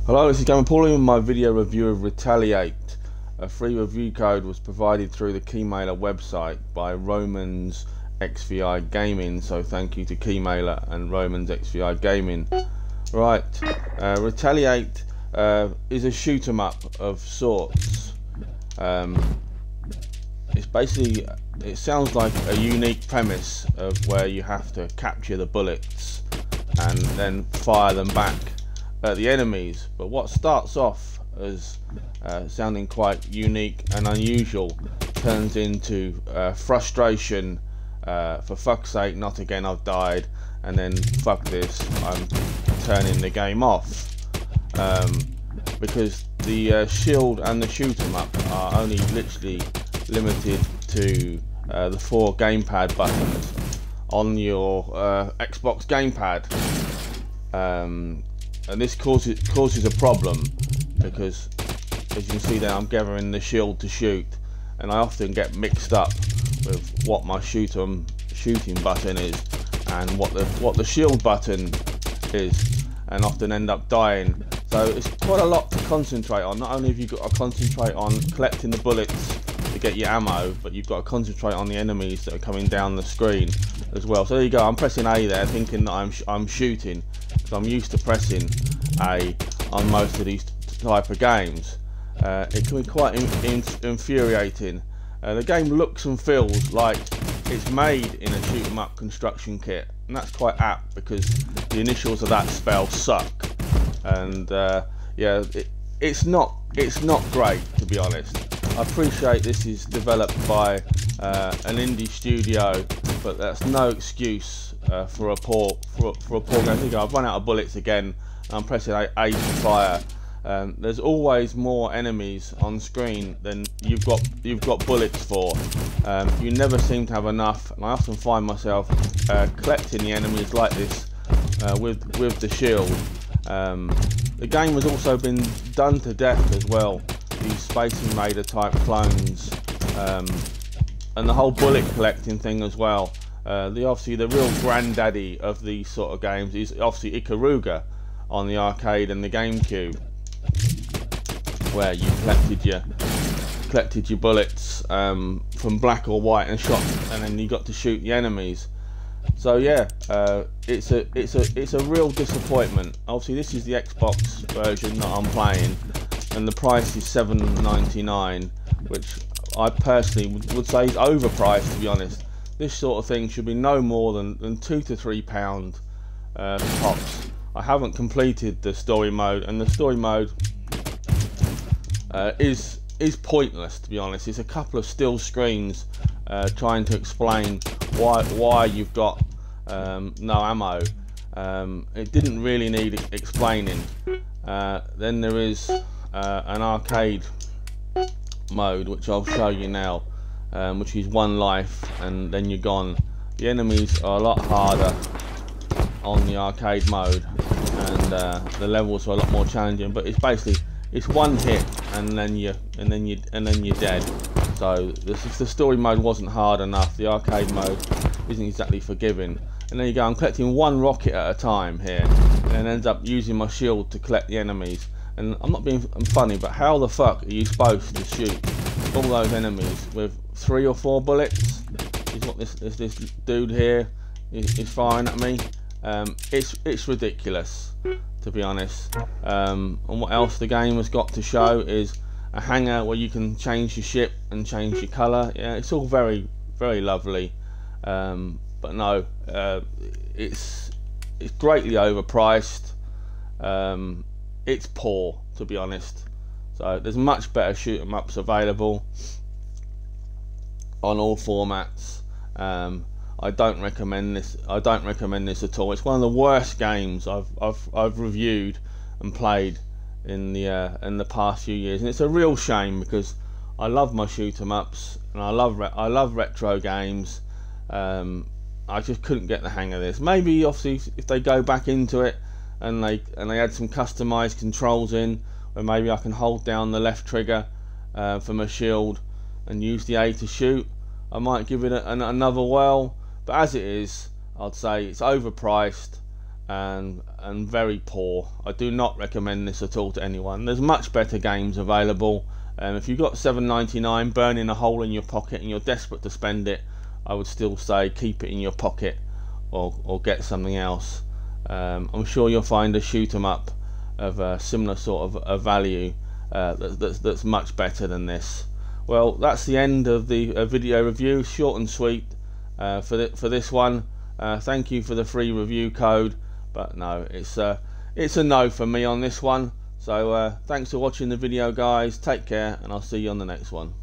Hello, this is Gamer Paul with my video review of Retaliate. A free review code was provided through the Keymailer website by Romans XVI Gaming, so thank you to Keymailer and Romans XVI Gaming. Right, Retaliate is a shoot 'em up of sorts. It's basically, it sounds like a unique premise of where you have to capture the bullets and then fire them back at the enemies, but what starts off as sounding quite unique and unusual turns into frustration. For fuck's sake, not again, I've died, and then fuck this, I'm turning the game off, because the shield and the shoot 'em up are only literally limited to the 4 gamepad buttons on your Xbox gamepad. And this causes a problem because, as you can see there, I'm gathering the shield to shoot, and I often get mixed up with what my shooting button is and what the shield button is, and often end up dying. So it's quite a lot to concentrate on. Not only have you got to concentrate on collecting the bullets to get your ammo, but you've got to concentrate on the enemies that are coming down the screen as well. So there you go, I'm pressing A there thinking that I'm shooting, because I'm used to pressing A on most of these type of games. It can be quite infuriating. The game looks and feels like it's made in a shoot 'em up construction kit, and that's quite apt because the initials of that spell suck. And yeah, it's not great, to be honest. I appreciate this is developed by an indie studio, but that's no excuse for a poor game. Here you go, I've run out of bullets again. I'm pressing A to fire. There's always more enemies on screen than you've got bullets for. You never seem to have enough, and I often find myself collecting the enemies like this with the shield. The game has also been done to death as well. These Space Invader type clones, and the whole bullet collecting thing as well. Obviously the real granddaddy of these sort of games is obviously Ikaruga on the arcade and the GameCube, where you collected your bullets from black or white and shot, and then you got to shoot the enemies. So yeah, it's a real disappointment. Obviously this is the Xbox version that I'm playing, and the price is $7.99, which I personally would say is overpriced, to be honest. This sort of thing should be no more than £2 to £3 tops. I haven't completed the story mode, and the story mode is pointless, to be honest. It's a couple of still screens trying to explain why you've got no ammo. It didn't really need explaining. Then there is an arcade mode, which I'll show you now, which is 1 life and then you're gone. The enemies are a lot harder on the arcade mode, and the levels are a lot more challenging, but it's basically it's 1 hit and then you're dead. So if the story mode wasn't hard enough, the arcade mode isn't exactly forgiving. And there you go, I'm collecting 1 rocket at a time here, and then ends up using my shield to collect the enemies. And I'm not being funny, but how the fuck are you supposed to shoot all those enemies with 3 or 4 bullets? Is what this dude here is firing at me. It's ridiculous, to be honest. And what else the game has got to show is a hangar where you can change your ship and change your colour. Yeah, it's all very, very lovely. But no, it's greatly overpriced. It's poor, to be honest. So there's much better shoot 'em ups available on all formats. I don't recommend this. I don't recommend this at all. It's one of the worst games I've reviewed and played in the past few years, and it's a real shame because I love my shoot 'em ups and I love retro games. I just couldn't get the hang of this. Maybe obviously if they go back into it and they add some customized controls in, where maybe I can hold down the left trigger for my shield and use the A to shoot, I might give it another whirl. But as it is, I'd say it's overpriced, and very poor. I do not recommend this at all to anyone. There's much better games available. If you've got $7.99 burning a hole in your pocket and you're desperate to spend it, I would still say keep it in your pocket, or get something else. I'm sure you'll find a shoot 'em up of a similar sort of a value that's much better than this. Well, that's the end of the video review, short and sweet for this one. Thank you for the free review code, but no, it's a no for me on this one. So thanks for watching the video, guys. Take care, and I'll see you on the next one.